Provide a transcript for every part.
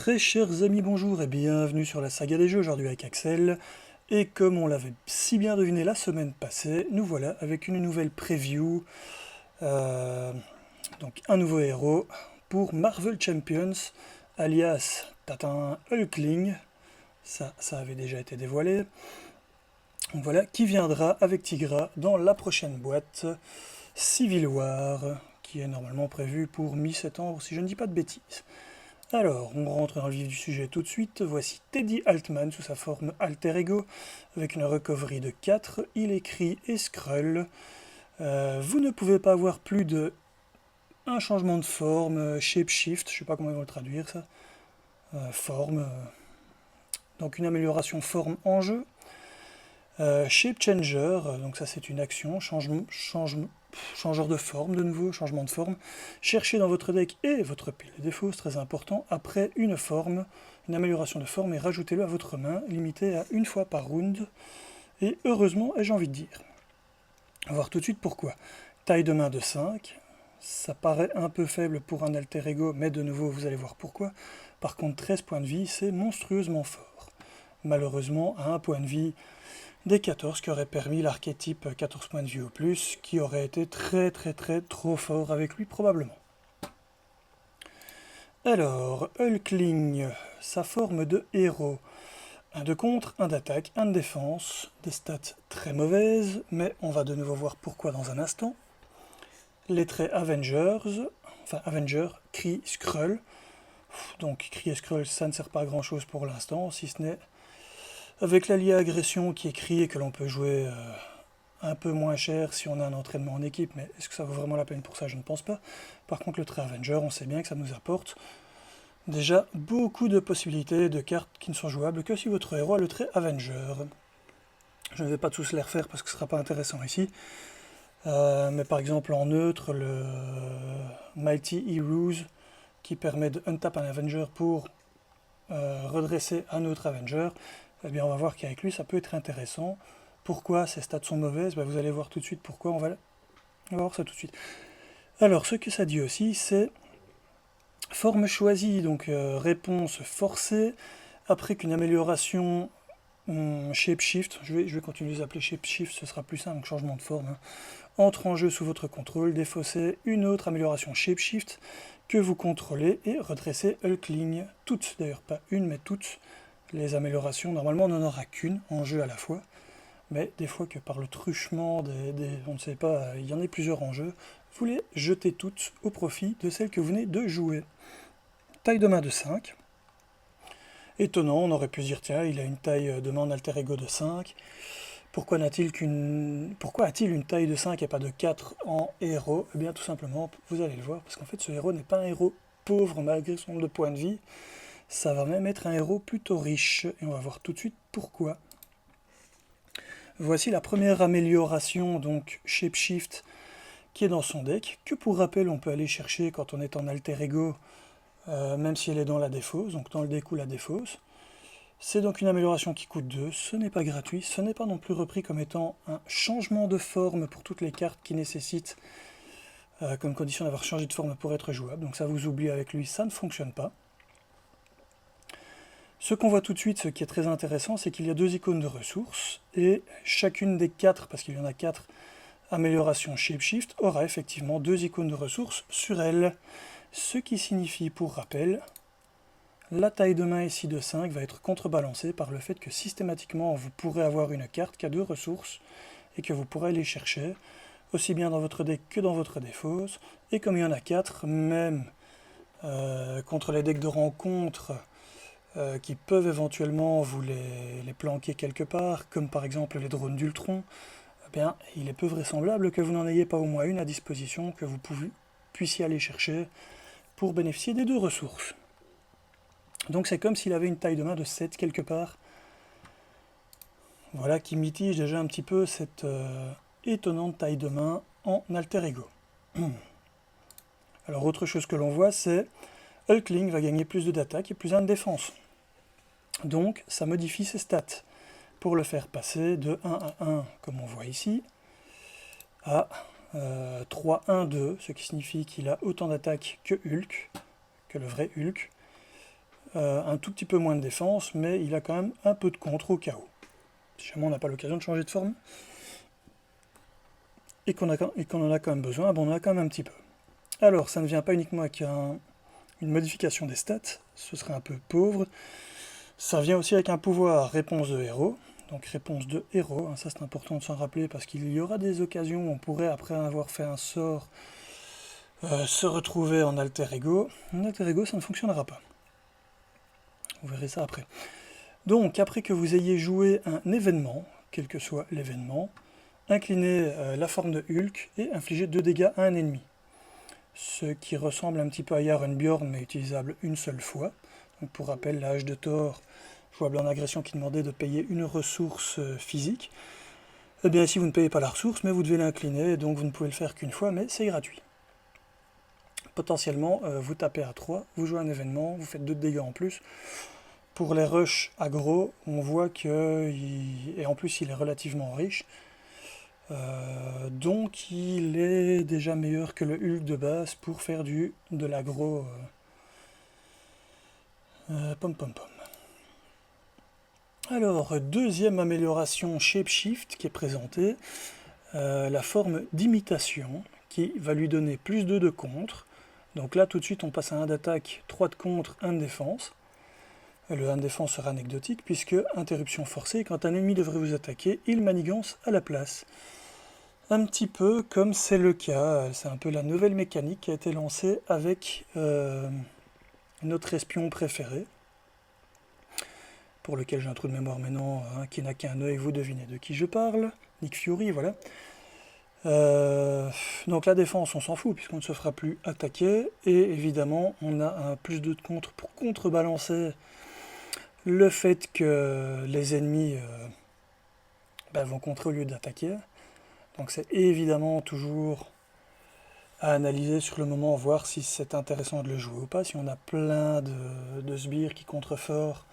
Très chers amis, bonjour et bienvenue sur la saga des jeux, aujourd'hui avec Axel. Et comme on l'avait si bien deviné la semaine passée, nous voilà avec une nouvelle preview, donc un nouveau héros pour Marvel Champions, alias Tatin Hulkling, ça avait déjà été dévoilé. Donc voilà, qui viendra avec Tigra dans la prochaine boîte, Civil War, qui est normalement prévue pour mi-septembre si je ne dis pas de bêtises. Alors, on rentre dans le vif du sujet tout de suite. Voici Teddy Altman sous sa forme alter ego, avec une recovery de 4. Il écrit et scroll. Vous ne pouvez pas avoir plus de un changement de forme, shapeshift, je ne sais pas comment ils vont le traduire ça. Forme. Donc une amélioration forme en jeu. Shape changer, donc ça c'est une action, changeur de forme de nouveau, changement de forme. Cherchez dans votre deck et votre pile de défauts, c'est très important, après une forme, une amélioration de forme et rajoutez-le à votre main, limité à une fois par round. Et heureusement, ai-je envie de dire. On va voir tout de suite pourquoi. Taille de main de 5, ça paraît un peu faible pour un alter ego, mais de nouveau vous allez voir pourquoi. Par contre 13 points de vie, c'est monstrueusement fort. Malheureusement, à 1 point de vie, des 14 qui auraient permis l'archétype 14 points de vie au plus, qui aurait été très trop fort avec lui probablement. Alors, Hulkling, sa forme de héros. Un de contre, un d'attaque, un de défense, des stats très mauvaises, mais on va de nouveau voir pourquoi dans un instant. Les traits Avengers, enfin Avenger, Kree, Skrull. Donc Kree et Skrull, ça ne sert pas à grand chose pour l'instant, si ce n'est avec l'allié agression qui est Kree et que l'on peut jouer un peu moins cher si on a un entraînement en équipe, mais est-ce que ça vaut vraiment la peine pour ça? Je ne pense pas. Par contre, le trait Avenger, on sait bien que ça nous apporte déjà beaucoup de possibilités de cartes qui ne sont jouables que si votre héros a le trait Avenger. Je ne vais pas tous les refaire parce que ce ne sera pas intéressant ici. Mais par exemple en neutre, le Mighty Heroes qui permet de untap un Avenger pour redresser un autre Avenger, eh bien on va voir qu'avec lui ça peut être intéressant. Pourquoi ces stats sont mauvaises? Vous allez voir tout de suite pourquoi, on va voir ça tout de suite. Alors ce que ça dit aussi c'est forme choisie, donc réponse forcée, après qu'une amélioration shapeshift, je vais continuer de les appeler shapeshift, ce sera plus simple, donc changement de forme, entre en jeu sous votre contrôle, défaussez une autre amélioration shapeshift que vous contrôlez et redressez Hulkling, toutes, d'ailleurs pas une mais toutes les améliorations, normalement on n'en aura qu'une en jeu à la fois, mais des fois que par le truchement, on ne sait pas, il y en a plusieurs en jeu, vous les jetez toutes au profit de celles que vous venez de jouer. Taille de main de 5. Étonnant, on aurait pu dire, tiens, il a une taille de main en alter ego de 5. Pourquoi a-t-il une taille de 5 et pas de 4 en héros? Eh bien tout simplement, vous allez le voir, parce qu'en fait ce héros n'est pas un héros pauvre malgré son nombre de points de vie. Ça va même être un héros plutôt riche, et on va voir tout de suite pourquoi. Voici la première amélioration, donc Shapeshift, qui est dans son deck, que pour rappel on peut aller chercher quand on est en alter ego, même si elle est dans la défausse, donc dans le deck ou la défausse. C'est donc une amélioration qui coûte 2, ce n'est pas gratuit, ce n'est pas non plus repris comme étant un changement de forme pour toutes les cartes qui nécessitent comme condition d'avoir changé de forme pour être jouable, donc ça vous oublie avec lui, ça ne fonctionne pas. Ce qu'on voit tout de suite, ce qui est très intéressant, c'est qu'il y a 2 icônes de ressources, et chacune des 4, parce qu'il y en a 4 améliorations Shapeshift, aura effectivement 2 icônes de ressources sur elle, ce qui signifie, pour rappel, la taille de main ici de 5 va être contrebalancée par le fait que systématiquement vous pourrez avoir une carte qui a 2 ressources et que vous pourrez aller chercher aussi bien dans votre deck que dans votre défausse. Et comme il y en a 4, même contre les decks de rencontre qui peuvent éventuellement vous les planquer quelque part, comme par exemple les drones d'Ultron, eh bien il est peu vraisemblable que vous n'en ayez pas au moins une à disposition que vous puissiez aller chercher pour bénéficier des 2 ressources. Donc c'est comme s'il avait une taille de main de 7 quelque part. Voilà qui mitige déjà un petit peu cette étonnante taille de main en alter ego. Alors autre chose que l'on voit, c'est Hulkling va gagner plus d'attaque et plus 1 de défense. Donc ça modifie ses stats pour le faire passer de 1 à 1, comme on voit ici, à 3, 1, 2, ce qui signifie qu'il a autant d'attaque que Hulk, que le vrai Hulk. un tout petit peu moins de défense, mais il a quand même un peu de contre au cas où. Si jamais on n'a pas l'occasion de changer de forme, et qu'on en a quand même besoin, bon, on en a quand même un petit peu. Alors, ça ne vient pas uniquement avec une modification des stats, ce serait un peu pauvre. Ça vient aussi avec un pouvoir réponse de héros. Donc réponse de héros, hein, ça c'est important de s'en rappeler parce qu'il y aura des occasions où on pourrait, après avoir fait un sort, se retrouver en alter ego. En alter ego, ça ne fonctionnera pas. Vous verrez ça après. Donc, après que vous ayez joué un événement, quel que soit l'événement, inclinez la forme de Hulk et infligez 2 dégâts à un ennemi. Ce qui ressemble un petit peu à Jarnbjorn, mais utilisable une seule fois. Donc, pour rappel, la hache de Thor, jouable en agression, qui demandait de payer une ressource physique. Eh bien, ici, vous ne payez pas la ressource, mais vous devez l'incliner, donc vous ne pouvez le faire qu'une fois, mais c'est gratuit. Potentiellement, vous tapez à 3, vous jouez un événement, vous faites 2 dégâts en plus. Pour les rushs aggro, on voit que, et en plus il est relativement riche, donc il est déjà meilleur que le Hulk de base pour faire de l'aggro pom pom pom. Alors, deuxième amélioration Shapeshift qui est présentée, la forme d'imitation qui va lui donner plus 2 de contre. Donc là tout de suite on passe à 1 d'attaque, 3 de contre, 1 de défense. Le 1 de défense sera anecdotique puisque interruption forcée, quand un ennemi devrait vous attaquer, il manigance à la place. Un petit peu comme c'est le cas, c'est un peu la nouvelle mécanique qui a été lancée avec notre espion préféré, pour lequel j'ai un trou de mémoire maintenant, hein, qui n'a qu'un œil, vous devinez de qui je parle, Nick Fury, voilà. Donc la défense, on s'en fout puisqu'on ne se fera plus attaquer, et évidemment on a un plus 2 de contre pour contrebalancer le fait que les ennemis vont contrer au lieu d'attaquer. Donc c'est évidemment toujours à analyser sur le moment, voir si c'est intéressant de le jouer ou pas. Si on a plein de sbires qui contre fort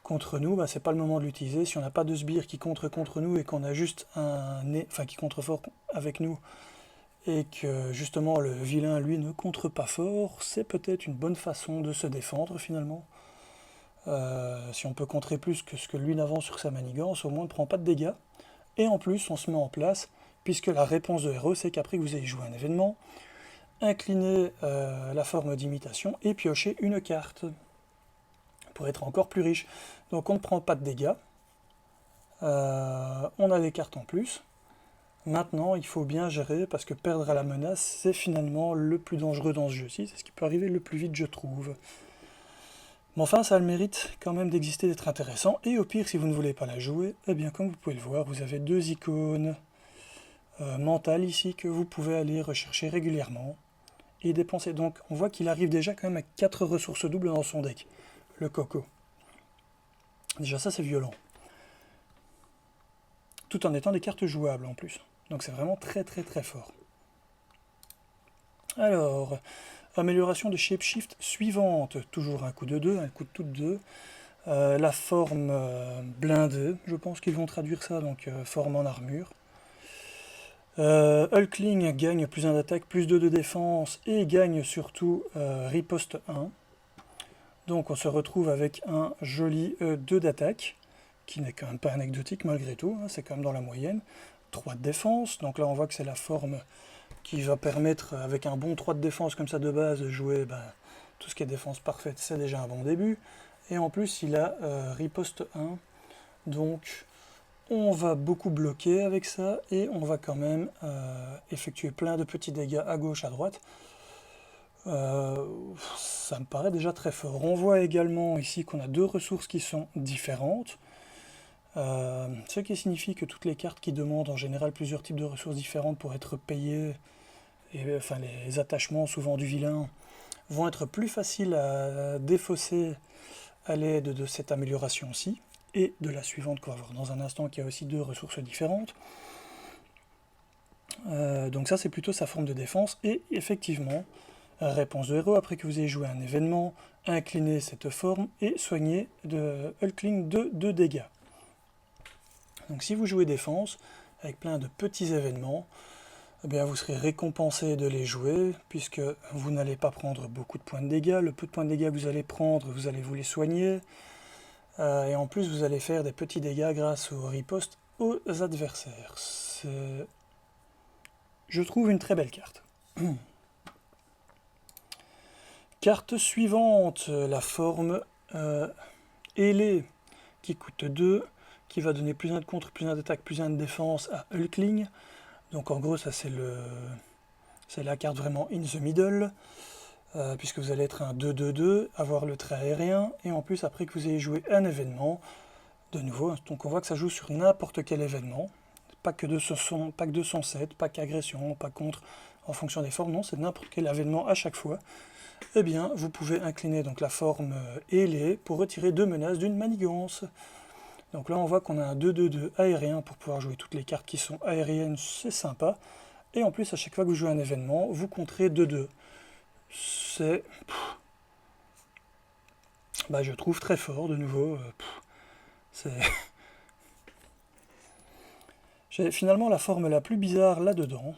contre nous, c'est pas le moment de l'utiliser. Si on n'a pas de sbires qui contre nous et qu'on a juste qui contre fort avec nous et que justement le vilain lui ne contre pas fort, c'est peut-être une bonne façon de se défendre finalement. Si on peut contrer plus que ce que lui n'avance sur sa manigance, au moins on ne prend pas de dégâts. Et en plus, on se met en place, puisque la réponse de héros, c'est qu'après que vous ayez joué un événement, inclinez la forme d'imitation et piochez une carte pour être encore plus riche. Donc on ne prend pas de dégâts, on a des cartes en plus. Maintenant, il faut bien gérer, parce que perdre à la menace, c'est finalement le plus dangereux dans ce jeu-ci. C'est ce qui peut arriver le plus vite, je trouve. Mais enfin, ça a le mérite quand même d'exister, d'être intéressant. Et au pire, si vous ne voulez pas la jouer, eh bien, comme vous pouvez le voir, vous avez 2 icônes mentales ici que vous pouvez aller rechercher régulièrement et dépenser. Donc, on voit qu'il arrive déjà quand même à 4 ressources doubles dans son deck, le coco. Déjà, ça, c'est violent. Tout en étant des cartes jouables en plus. Donc, c'est vraiment très, très, très fort. Alors, amélioration de Shapeshift suivante. Toujours un coup de 2, un coup de toutes 2. La forme blindée, je pense qu'ils vont traduire ça, donc forme en armure. Hulkling gagne plus 1 d'attaque, plus 2 de défense et gagne surtout riposte 1. Donc on se retrouve avec un joli 2 d'attaque, qui n'est quand même pas anecdotique malgré tout, hein, c'est quand même dans la moyenne. 3 de défense, donc là on voit que c'est la forme qui va permettre, avec un bon 3 de défense comme ça de base, de jouer tout ce qui est défense parfaite, c'est déjà un bon début. Et en plus il a riposte 1, donc on va beaucoup bloquer avec ça, et on va quand même effectuer plein de petits dégâts à gauche, à droite. Ça me paraît déjà très fort. On voit également ici qu'on a 2 ressources qui sont différentes, ce qui signifie que toutes les cartes qui demandent en général plusieurs types de ressources différentes pour être payées, et enfin les attachements souvent du vilain, vont être plus faciles à défausser à l'aide de cette amélioration-ci, et de la suivante qu'on va voir dans un instant, qui a aussi 2 ressources différentes. Donc ça c'est plutôt sa forme de défense, et effectivement, réponse de héros, après que vous ayez joué un événement, inclinez cette forme et soignez de Hulkling de 2 dégâts. Donc si vous jouez défense, avec plein de petits événements, eh bien, vous serez récompensé de les jouer, puisque vous n'allez pas prendre beaucoup de points de dégâts. Le peu de points de dégâts que vous allez prendre, vous allez vous les soigner. Et en plus, vous allez faire des petits dégâts grâce au riposte aux adversaires. C'est, je trouve, une très belle carte. Carte suivante, la forme ailée, qui coûte 2, qui va donner plus 1 de contre, plus 1 d'attaque, plus 1 de défense à Hulkling. Donc en gros, ça c'est la carte vraiment in the middle, puisque vous allez être un 2-2-2, avoir le trait aérien, et en plus après que vous ayez joué un événement, de nouveau, donc on voit que ça joue sur n'importe quel événement, pas que 207, pas qu'agression, pas contre, en fonction des formes, non, c'est n'importe quel événement à chaque fois. Eh bien, vous pouvez incliner donc la forme ailée pour retirer 2 menaces d'une manigance. Donc là, on voit qu'on a un 2-2-2 aérien pour pouvoir jouer toutes les cartes qui sont aériennes, c'est sympa. Et en plus, à chaque fois que vous jouez un événement, vous compterez 2-2. C'est... Bah, je trouve très fort, de nouveau. C'est... J'ai finalement la forme la plus bizarre là-dedans.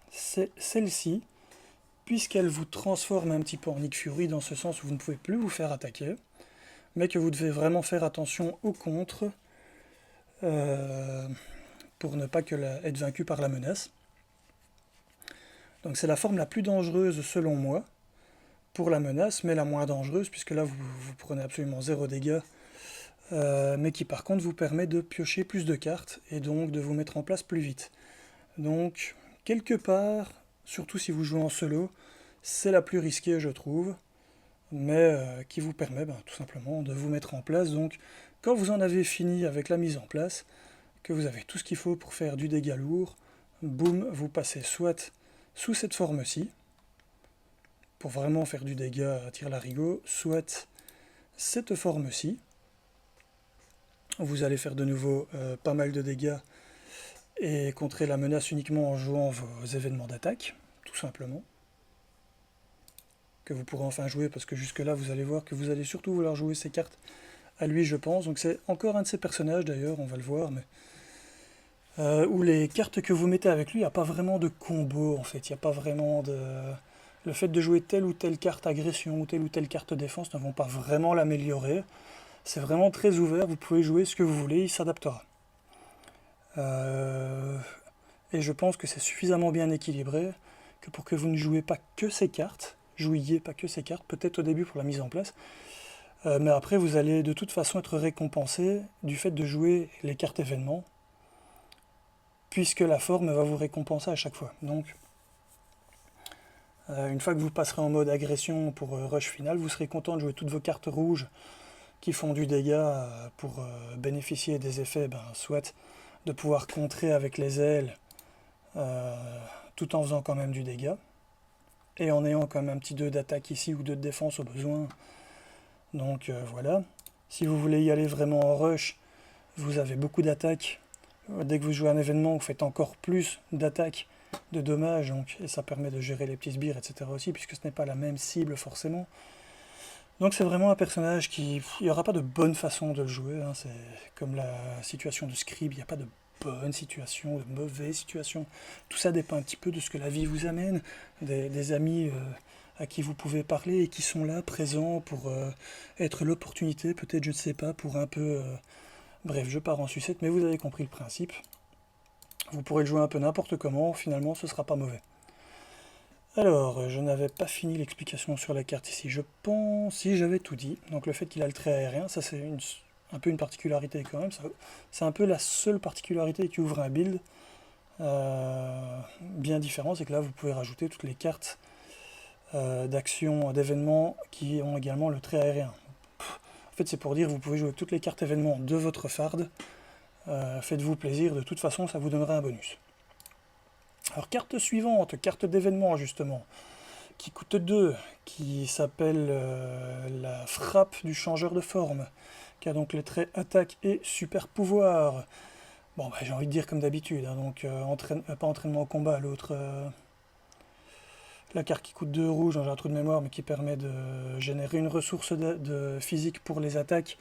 C'est celle-ci, puisqu'elle vous transforme un petit peu en Nick Fury, dans ce sens où vous ne pouvez plus vous faire attaquer, mais que vous devez vraiment faire attention au contre, pour ne pas être vaincu par la menace. Donc c'est la forme la plus dangereuse selon moi, pour la menace, mais la moins dangereuse, puisque là vous prenez absolument 0 dégâts, mais qui par contre vous permet de piocher plus de cartes, et donc de vous mettre en place plus vite. Donc, quelque part, surtout si vous jouez en solo, c'est la plus risquée je trouve, mais qui vous permet tout simplement de vous mettre en place. Donc quand vous en avez fini avec la mise en place, que vous avez tout ce qu'il faut pour faire du dégât lourd, boum, vous passez soit sous cette forme-ci, pour vraiment faire du dégât à tire-larigot, soit cette forme-ci, vous allez faire de nouveau pas mal de dégâts et contrer la menace uniquement en jouant vos événements d'attaque, tout simplement. Que vous pourrez enfin jouer, parce que jusque là vous allez voir que vous allez surtout vouloir jouer ces cartes à lui, je pense. Donc c'est encore un de ses personnages d'ailleurs, on va le voir, mais où les cartes que vous mettez avec lui, il n'y a pas vraiment de combo en fait, il n'y a pas vraiment de... Le fait de jouer telle ou telle carte agression ou telle carte défense ne vont pas vraiment l'améliorer. C'est vraiment très ouvert, vous pouvez jouer ce que vous voulez, il s'adaptera. Et je pense que c'est suffisamment bien équilibré que pour que vous ne jouiez pas que ces cartes, peut-être au début pour la mise en place, mais après vous allez de toute façon être récompensé du fait de jouer les cartes événements, puisque la forme va vous récompenser à chaque fois. Donc, une fois que vous passerez en mode agression pour rush final, vous serez content de jouer toutes vos cartes rouges qui font du dégât pour bénéficier des effets, soit de pouvoir contrer avec les ailes, tout en faisant quand même du dégât, et en ayant quand même un petit 2 d'attaque ici ou 2 de défense au besoin. Donc voilà. Si vous voulez y aller vraiment en rush, vous avez beaucoup d'attaque. Dès que vous jouez un événement, vous faites encore plus d'attaque, de dommages, donc, et ça permet de gérer les petits sbires, etc. aussi, puisque ce n'est pas la même cible forcément. Donc c'est vraiment un personnage qui... Il n'y aura pas de bonne façon de le jouer, hein. C'est comme la situation de Scribe, il n'y a pas de bonne situation, de mauvaise situation. Tout ça dépend un petit peu de ce que la vie vous amène, des amis à qui vous pouvez parler et qui sont là, présents pour être l'opportunité, peut-être, je ne sais pas, pour un peu... Bref, je pars en sucette, mais vous avez compris le principe. Vous pourrez le jouer un peu n'importe comment, finalement ce sera pas mauvais. Alors, je n'avais pas fini l'explication sur la carte ici, je pense, si j'avais tout dit. Donc le fait qu'il a le trait aérien, ça c'est un peu une particularité quand même, c'est un peu la seule particularité qui ouvre un build. Bien différent, c'est que là vous pouvez rajouter toutes les cartes d'action, d'événements qui ont également le trait aérien. En fait c'est pour dire que vous pouvez jouer toutes les cartes événements de votre farde. Faites-vous plaisir, de toute façon ça vous donnera un bonus. Alors carte suivante, carte d'événement justement, qui coûte 2, qui s'appelle la frappe du changeur de forme, qui a donc les traits attaque et super pouvoir. Bon j'ai envie de dire comme d'habitude, hein, donc pas entraînement au combat, l'autre... la carte qui coûte 2 rouges, j'ai un trou de mémoire, mais qui permet de générer une ressource de physique pour les attaques,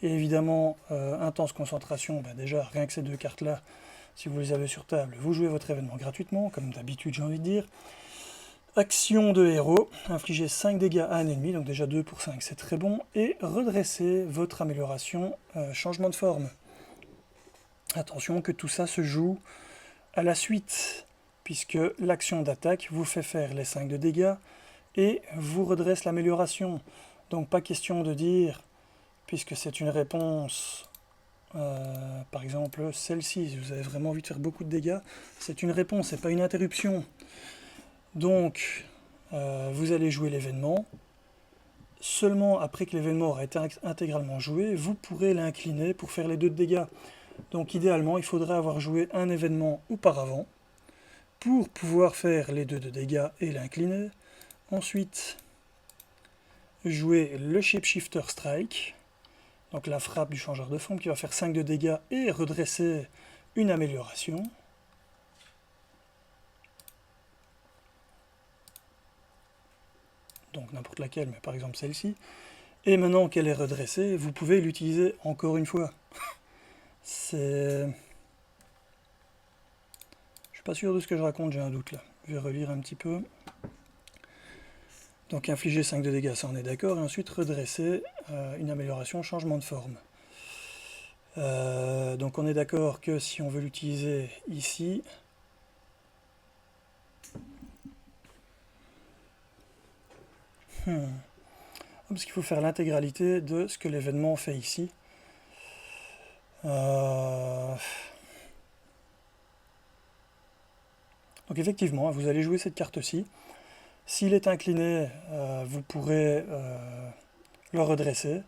et évidemment intense concentration, déjà rien que ces 2 cartes là, Si vous les avez sur table, vous jouez votre événement gratuitement, comme d'habitude j'ai envie de dire. Action de héros, infligez 5 dégâts à un ennemi, donc déjà 2 pour 5, c'est très bon. Et redressez votre amélioration, changement de forme. Attention que tout ça se joue à la suite, puisque l'action d'attaque vous fait faire les 5 de dégâts et vous redresse l'amélioration. Donc pas question de dire, puisque c'est une réponse, par exemple celle-ci, si vous avez vraiment envie de faire beaucoup de dégâts, c'est une réponse, c'est pas une interruption. Donc vous allez jouer l'événement. Seulement après que l'événement aura été intégralement joué, vous pourrez l'incliner pour faire les 2 de dégâts. Donc idéalement, il faudrait avoir joué un événement auparavant pour pouvoir faire les 2 de dégâts et l'incliner. Ensuite, jouer le Shapeshifter Strike, donc la frappe du changeur de forme qui va faire 5 de dégâts et redresser une amélioration. Donc n'importe laquelle, mais par exemple celle-ci. Et maintenant qu'elle est redressée, vous pouvez l'utiliser encore une fois. Je suis pas sûr de ce que je raconte, j'ai un doute là. Je vais relire un petit peu. Donc infliger 5 de dégâts, ça on est d'accord, et ensuite redresser une amélioration, changement de forme. Donc on est d'accord que si on veut l'utiliser ici, parce qu'il faut faire l'intégralité de ce que l'événement fait ici. Donc effectivement, vous allez jouer cette carte-ci. S'il est incliné, vous pourrez le redresser.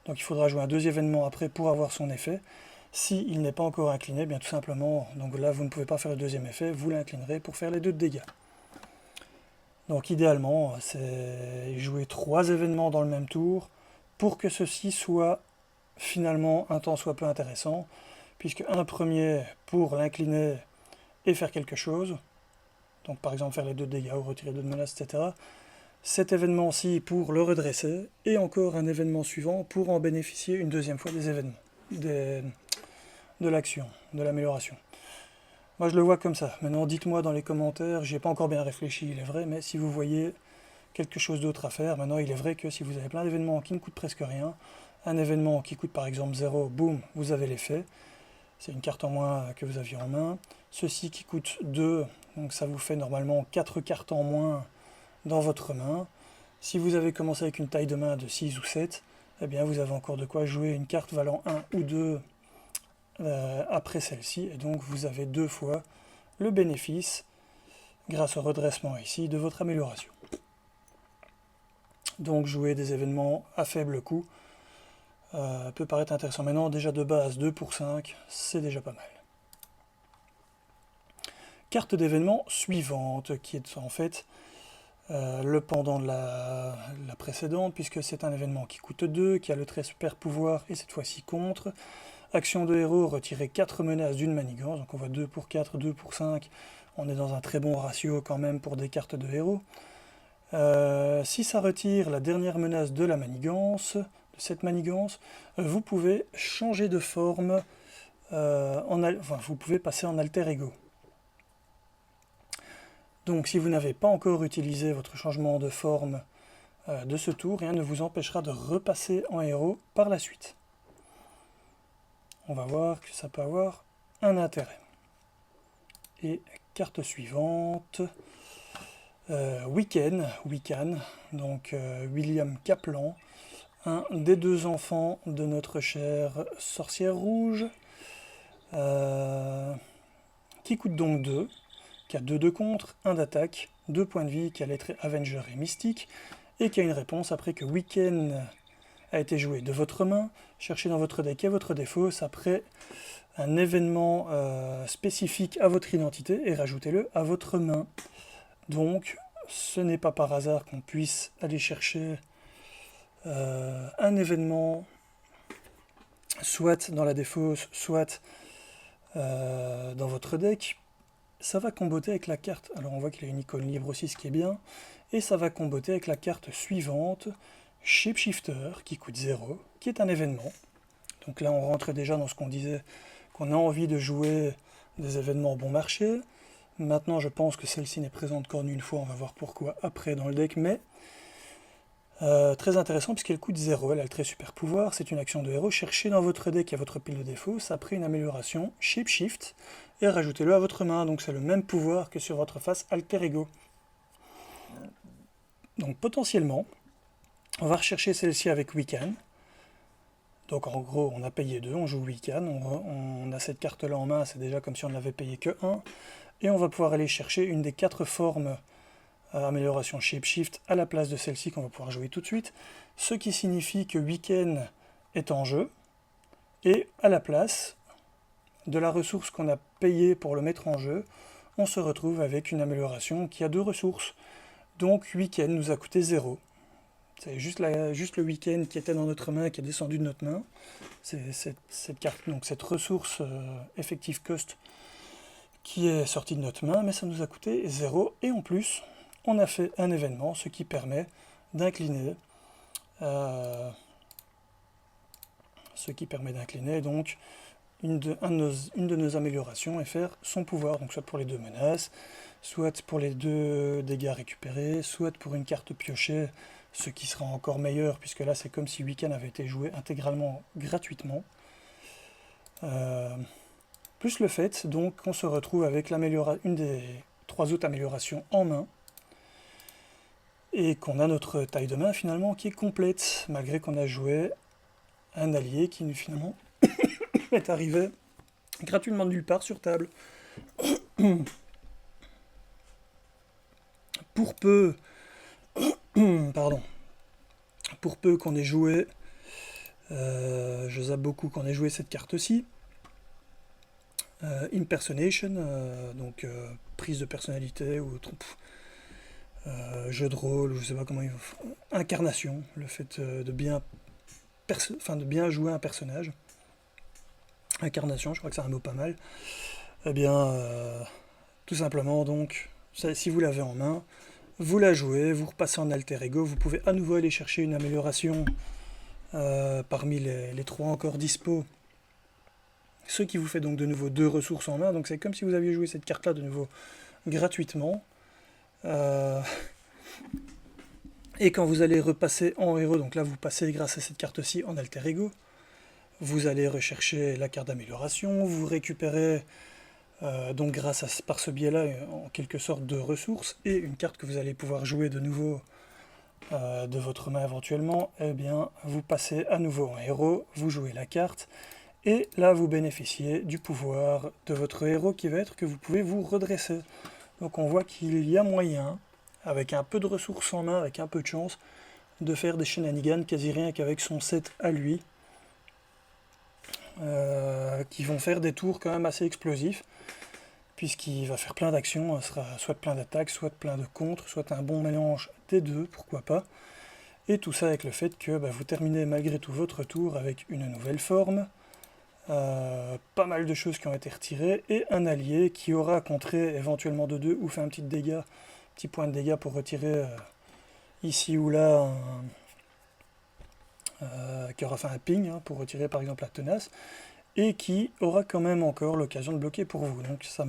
Donc il faudra jouer un 2e événement après pour avoir son effet. S'il n'est pas encore incliné, bien tout simplement, donc là vous ne pouvez pas faire le 2e effet, vous l'inclinerez pour faire les 2 de dégâts. Donc idéalement, c'est jouer 3 événements dans le même tour pour que ceci soit finalement un tant soit peu intéressant, puisque un premier pour l'incliner et faire quelque chose, donc par exemple faire les 2 de dégâts ou retirer 2 de menace, etc. Cet événement-ci pour le redresser, et encore un événement suivant pour en bénéficier une 2e fois des événements, de l'action, de l'amélioration. Moi je le vois comme ça. Maintenant dites-moi dans les commentaires, j'y ai pas encore bien réfléchi, il est vrai, mais si vous voyez quelque chose d'autre à faire, maintenant il est vrai que si vous avez plein d'événements qui ne coûtent presque rien, un événement qui coûte par exemple 0, boum, vous avez l'effet. C'est une carte en moins que vous aviez en main. Ceci qui coûte 2, donc ça vous fait normalement 4 cartes en moins dans votre main. Si vous avez commencé avec une taille de main de 6 ou 7, eh bien vous avez encore de quoi jouer une carte valant 1 ou 2 après celle-ci, et donc vous avez 2 fois le bénéfice, grâce au redressement ici, de votre amélioration. Donc jouer des événements à faible coût peut paraître intéressant. Maintenant, déjà de base, 2 pour 5, c'est déjà pas mal. Carte d'événement suivante, qui est en fait le pendant de la précédente, puisque c'est un événement qui coûte 2, qui a le trait super pouvoir, et cette fois-ci contre. Action de héros, retirer 4 menaces d'une manigance, donc on voit 2 pour 4, 2 pour 5, on est dans un très bon ratio quand même pour des cartes de héros. Si ça retire la dernière menace de la manigance, de cette manigance, vous pouvez changer de forme, vous pouvez passer en alter ego. Donc si vous n'avez pas encore utilisé votre changement de forme de ce tour, rien ne vous empêchera de repasser en héros par la suite. On va voir que ça peut avoir un intérêt. Et carte suivante, Wiccan, donc William Kaplan, un des 2 enfants de notre chère sorcière rouge, qui coûte donc 2, qui a 2 de contre, 1 d'attaque, 2 points de vie, qui a les traits Avenger et Mystique, et qui a une réponse après que Wiccan a été joué de votre main. Cherchez dans votre deck et votre défausse après un événement spécifique à votre identité et rajoutez-le à votre main. Donc ce n'est pas par hasard qu'on puisse aller chercher un événement soit dans la défausse, soit dans votre deck. Ça va comboter avec la carte, alors on voit qu'il a une icône libre aussi, ce qui est bien, et ça va comboter avec la carte suivante, Shapeshifter, qui coûte 0, qui est un événement. Donc là on rentre déjà dans ce qu'on disait, qu'on a envie de jouer des événements bon marché. Maintenant, je pense que celle-ci n'est présente qu'en une fois, on va voir pourquoi après dans le deck, mais très intéressant puisqu'elle coûte 0, elle a le trait super pouvoir, c'est une action de héros, cherchez dans votre deck et à votre pile de défauts, après une amélioration, Shapeshift, et rajoutez-le à votre main, donc c'est le même pouvoir que sur votre face Alter Ego. Donc potentiellement, on va rechercher celle-ci avec Wiccan. Donc en gros, on a payé 2, on joue Wiccan, on a cette carte-là en main, c'est déjà comme si on n'avait payé que 1. Et on va pouvoir aller chercher une des 4 formes amélioration Shapeshift à la place de celle-ci qu'on va pouvoir jouer tout de suite. Ce qui signifie que Wiccan est en jeu. Et à la place de la ressource qu'on a payée pour le mettre en jeu, on se retrouve avec une amélioration qui a 2 ressources. Donc Wiccan nous a coûté 0. C'est juste le Wiccan qui était dans notre main, qui est descendu de notre main. C'est cette carte, donc cette ressource effective cost qui est sortie de notre main, mais ça nous a coûté 0. Et en plus, on a fait un événement, ce qui permet d'incliner. Donc une de nos améliorations et faire son pouvoir, donc soit pour les 2 menaces, soit pour les 2 dégâts récupérés, soit pour une carte piochée, ce qui sera encore meilleur, puisque là c'est comme si Wiccan avait été joué intégralement gratuitement. Plus le fait donc qu'on se retrouve avec une des 3 autres améliorations en main, et qu'on a notre taille de main finalement qui est complète, malgré qu'on a joué un allié qui finalement est arrivé gratuitement de nulle part sur table. Pour peu qu'on ait joué, je zappe beaucoup qu'on ait joué cette carte-ci, Impersonation, donc prise de personnalité ou jeu de rôle, ou je sais pas comment incarnation, le fait de bien jouer un personnage. Incarnation, je crois que c'est un mot pas mal. Eh bien, tout simplement, donc, si vous l'avez en main, vous la jouez, vous repassez en alter ego, vous pouvez à nouveau aller chercher une amélioration parmi les 3 encore dispo, ce qui vous fait donc de nouveau 2 ressources en main, donc c'est comme si vous aviez joué cette carte-là de nouveau gratuitement. Et quand vous allez repasser en héros, donc là vous passez grâce à cette carte-ci en alter ego, vous allez rechercher la carte d'amélioration, vous récupérez donc par ce biais-là en quelque sorte de ressources et une carte que vous allez pouvoir jouer de nouveau de votre main éventuellement. Eh bien vous passez à nouveau en héros, vous jouez la carte et là vous bénéficiez du pouvoir de votre héros qui va être que vous pouvez vous redresser. Donc on voit qu'il y a moyen, avec un peu de ressources en main, avec un peu de chance, de faire des shenanigans quasi rien qu'avec son set à lui, qui vont faire des tours quand même assez explosifs, puisqu'il va faire plein d'actions, ce sera soit plein d'attaques, soit plein de contres, soit un bon mélange des deux, pourquoi pas. Et tout ça avec le fait que vous terminez malgré tout votre tour avec une nouvelle forme, pas mal de choses qui ont été retirées, et un allié qui aura contré éventuellement de 2 ou fait un petit point de dégâts pour retirer ici ou là, qui aura fait un ping pour retirer par exemple la tenace, et qui aura quand même encore l'occasion de bloquer pour vous. Donc ça,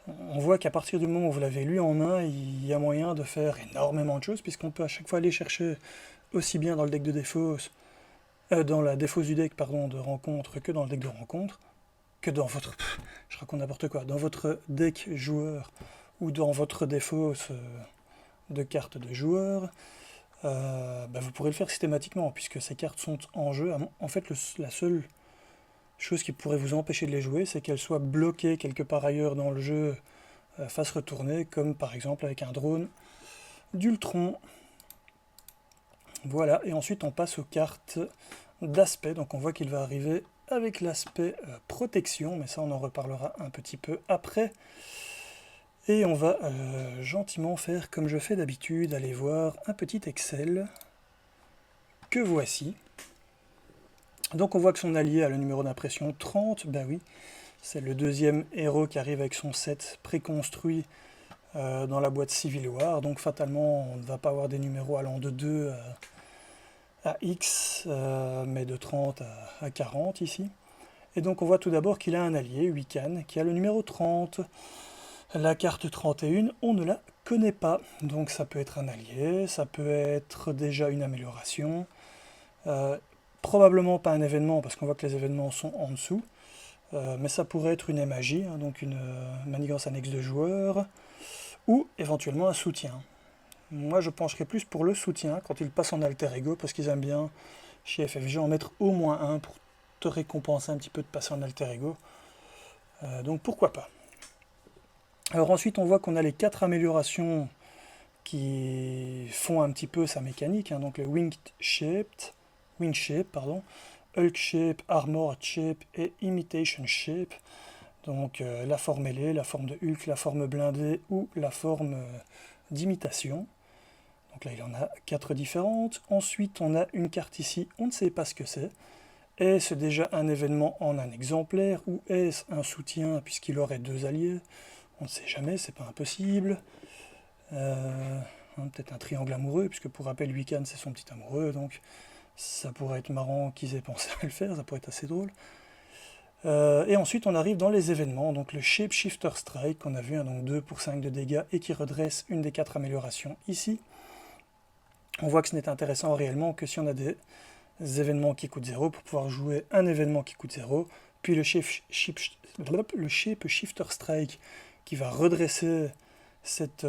on voit qu'à partir du moment où vous l'avez lui en main, il y a moyen de faire énormément de choses, puisqu'on peut à chaque fois aller chercher aussi bien dans le deck de défausse, dans la défausse du deck de rencontre, que dans le deck de rencontre, que dans votre... je raconte n'importe quoi, dans votre deck joueur, ou dans votre défausse de cartes de joueur, vous pourrez le faire systématiquement, puisque ces cartes sont en jeu. En fait, la seule chose qui pourrait vous empêcher de les jouer, c'est qu'elles soient bloquées quelque part ailleurs dans le jeu, face retournée, comme par exemple avec un drone d'Ultron. Voilà, et ensuite on passe aux cartes d'aspect. Donc on voit qu'il va arriver avec l'aspect protection, mais ça on en reparlera un petit peu après. Et on va gentiment faire comme je fais d'habitude, aller voir un petit Excel que voici. Donc on voit que son allié a le numéro d'impression 30, bah oui, c'est le deuxième héros qui arrive avec son set préconstruit dans la boîte Civil War, donc fatalement on ne va pas avoir des numéros allant de 2 à X, mais de 30 à 40 ici. Et donc on voit tout d'abord qu'il a un allié, Wiccan, qui a le numéro 30. La carte 31, on ne la connaît pas, donc ça peut être un allié, ça peut être déjà une amélioration, probablement pas un événement, parce qu'on voit que les événements sont en dessous, mais ça pourrait être une magie, hein, donc une manigance annexe de joueur, ou éventuellement un soutien. Moi je pencherais plus pour le soutien quand il passe en alter ego, parce qu'ils aiment bien chez FFG en mettre au moins un pour te récompenser un petit peu de passer en alter ego, donc pourquoi pas. Alors ensuite on voit qu'on a les 4 améliorations qui font un petit peu sa mécanique, hein, donc le Wing Shape, Hulk Shape, Armored Shape et Imitation Shape. Donc la forme ailée, la forme de Hulk, la forme blindée ou la forme d'imitation. Donc là il y en a 4 différentes. Ensuite on a une carte ici, on ne sait pas ce que c'est. Est-ce déjà un événement en un exemplaire ou est-ce un soutien puisqu'il aurait 2 alliés? On ne sait jamais, c'est pas impossible. Peut-être un triangle amoureux, puisque pour rappel, Wiccan c'est son petit amoureux, donc ça pourrait être marrant qu'ils aient pensé à le faire, ça pourrait être assez drôle. Et ensuite on arrive dans les événements, donc le Shapeshifter Strike qu'on a vu, hein, donc 2 pour 5 de dégâts et qui redresse une des 4 améliorations ici. On voit que ce n'est intéressant réellement que si on a des événements qui coûtent 0 pour pouvoir jouer un événement qui coûte 0, puis le Shapeshifter Strike qui va redresser cette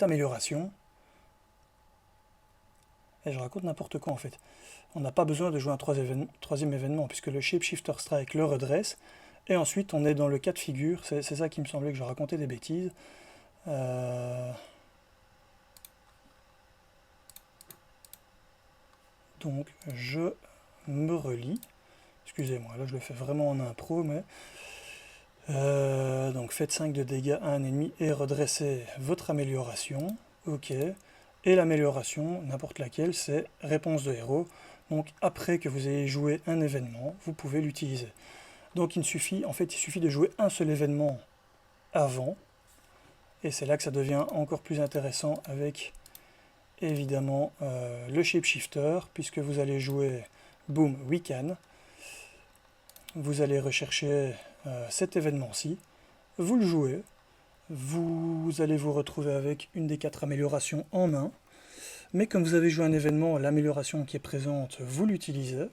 amélioration. Et je raconte n'importe quoi en fait. On n'a pas besoin de jouer un troisième événement puisque le Shapeshifter Strike le redresse. Et ensuite on est dans le cas de figure, c'est ça qui me semblait que je racontais des bêtises. Donc je me relis. Excusez-moi, là je le fais vraiment en impro, mais... donc faites 5 de dégâts à un ennemi et redressez votre amélioration. Ok. Et l'amélioration, n'importe laquelle, c'est réponse de héros. Donc après que vous ayez joué un événement, vous pouvez l'utiliser. Donc il suffit de jouer un seul événement avant. Et c'est là que ça devient encore plus intéressant avec évidemment le Shapeshifter, puisque vous allez jouer Boom Wiccan. Vous allez rechercher cet événement-ci, vous le jouez, vous allez vous retrouver avec une des 4 améliorations en main, mais comme vous avez joué un événement, l'amélioration qui est présente, vous l'utilisez.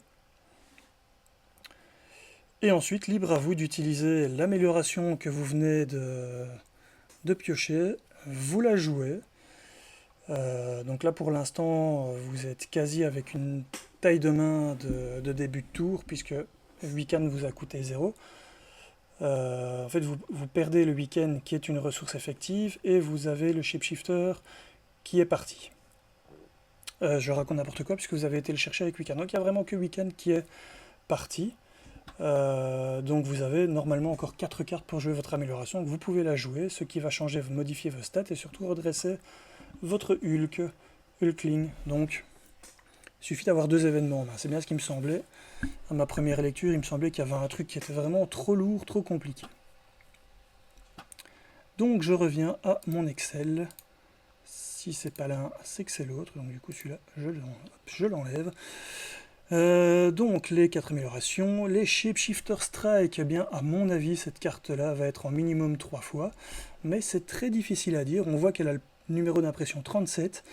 Et ensuite, libre à vous d'utiliser l'amélioration que vous venez de piocher, vous la jouez. Donc là pour l'instant, vous êtes quasi avec une taille de main de début de tour, puisque Wiccan vous a coûté 0. En fait, vous perdez le Wiccan qui est une ressource effective et vous avez le Shapeshifter qui est parti. Je raconte n'importe quoi puisque vous avez été le chercher avec Wiccan. Donc il n'y a vraiment que Wiccan qui est parti. Donc vous avez normalement encore 4 cartes pour jouer votre amélioration. Donc vous pouvez la jouer, ce qui va changer, modifier vos stats et surtout redresser votre Hulkling. Donc il suffit d'avoir 2 événements. C'est bien ce qui me semblait. À ma première lecture, il me semblait qu'il y avait un truc qui était vraiment trop lourd, trop compliqué. Donc je reviens à mon Excel. Si c'est pas l'un, c'est que c'est l'autre. Donc du coup celui-là, je l'enlève. Donc les 4 améliorations. Les Shapeshifter Strike, eh bien à mon avis, cette carte-là va être en minimum 3 fois. Mais c'est très difficile à dire. On voit qu'elle a le numéro d'impression 37.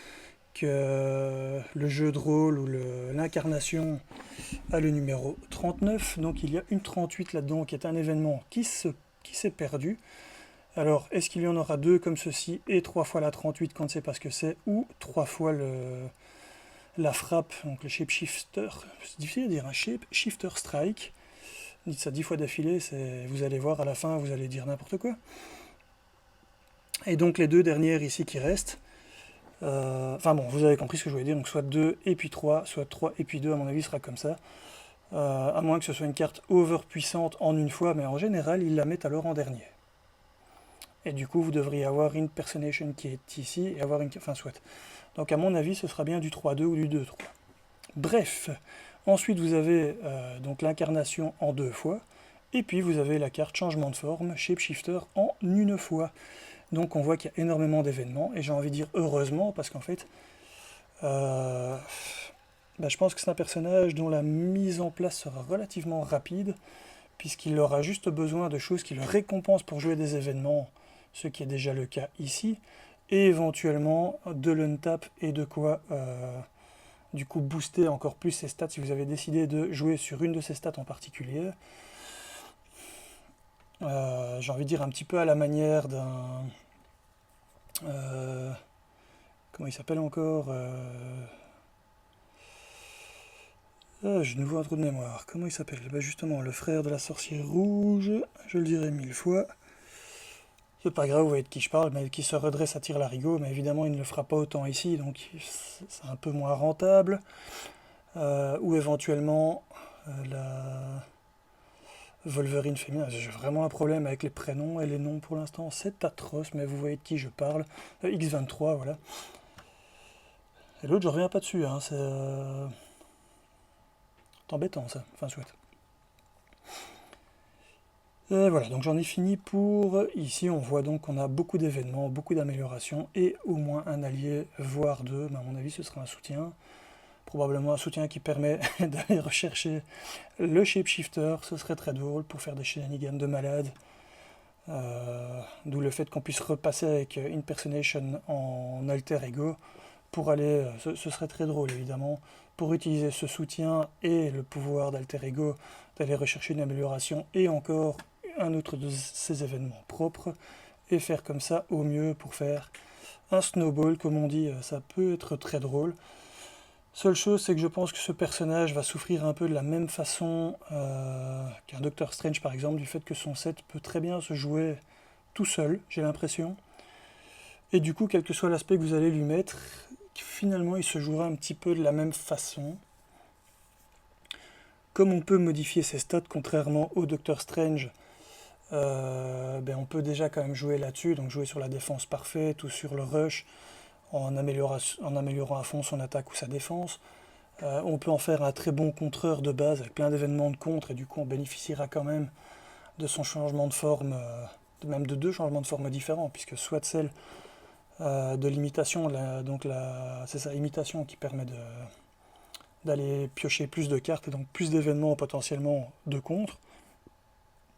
Que le jeu de rôle ou l'incarnation a le numéro 39, donc il y a une 38 là-dedans qui est un événement qui s'est perdu. Alors est-ce qu'il y en aura 2 comme ceci et 3 fois la 38 quand on ne sait pas ce que c'est, ou 3 fois la frappe, donc le Shapeshifter, c'est difficile à dire, un Shapeshifter Strike, dites ça 10 fois d'affilée, vous allez voir à la fin, vous allez dire n'importe quoi. Et donc les 2 dernières ici qui restent, enfin bon, vous avez compris ce que je voulais dire, donc soit 2 et puis 3, soit 3 et puis 2, à mon avis, sera comme ça. À moins que ce soit une carte over puissante en une fois, mais en général, ils la mettent alors en dernier. Et du coup, vous devriez avoir une Personation qui est ici, et avoir une... Enfin, soit. Donc à mon avis, ce sera bien du 3-2 ou du 2-3. Bref, ensuite vous avez donc l'incarnation en 2 fois, et puis vous avez la carte changement de forme, Shapeshifter, en une fois. Donc on voit qu'il y a énormément d'événements, et j'ai envie de dire heureusement, parce qu'en fait, bah, je pense que c'est un personnage dont la mise en place sera relativement rapide, puisqu'il aura juste besoin de choses qui le récompensent pour jouer des événements, ce qui est déjà le cas ici, et éventuellement de l'untap et de quoi du coup booster encore plus ses stats si vous avez décidé de jouer sur une de ses stats en particulier. J'ai envie de dire un petit peu à la manière d'un... comment il s'appelle encore j'ai de nouveau un trou de mémoire. Comment il s'appelle? Bah justement, le frère de la sorcière rouge, je le dirai 1000 fois. C'est pas grave, vous voyez de qui je parle, mais qui se redresse à tire-larigot, mais évidemment il ne le fera pas autant ici, donc c'est un peu moins rentable. Ou éventuellement la Wolverine féminin. J'ai vraiment un problème avec les prénoms et les noms pour l'instant, c'est atroce, mais vous voyez de qui je parle. X23, voilà. Et l'autre, je reviens pas dessus, hein, c'est embêtant ça, enfin chouette. Et voilà, donc j'en ai fini pour ici. On voit donc qu'on a beaucoup d'événements, beaucoup d'améliorations et au moins un allié, voire deux. Mais à mon avis, ce sera un soutien. Probablement un soutien qui permet d'aller rechercher le shapeshifter. Ce serait très drôle pour faire des shenanigans de malade. D'où le fait qu'on puisse repasser avec Impersonation en alter ego pour aller. Ce serait très drôle évidemment. Pour utiliser ce soutien et le pouvoir d'alter ego, d'aller rechercher une amélioration et encore un autre de ces événements propres et faire comme ça au mieux pour faire un snowball, comme on dit, ça peut être très drôle. Seule chose, c'est que je pense que ce personnage va souffrir un peu de la même façon qu'un Doctor Strange par exemple, du fait que son set peut très bien se jouer tout seul, j'ai l'impression. Et du coup, quel que soit l'aspect que vous allez lui mettre, finalement il se jouera un petit peu de la même façon. Comme on peut modifier ses stats, contrairement au Doctor Strange, on peut déjà quand même jouer là-dessus, donc jouer sur la défense parfaite ou sur le rush en améliorant à fond son attaque ou sa défense. On peut en faire un très bon contreur de base avec plein d'événements de contre et du coup on bénéficiera quand même de son changement de forme, même de deux changements de forme différents, puisque soit celle de l'imitation, c'est sa imitation qui permet d'aller piocher plus de cartes et donc plus d'événements potentiellement de contre.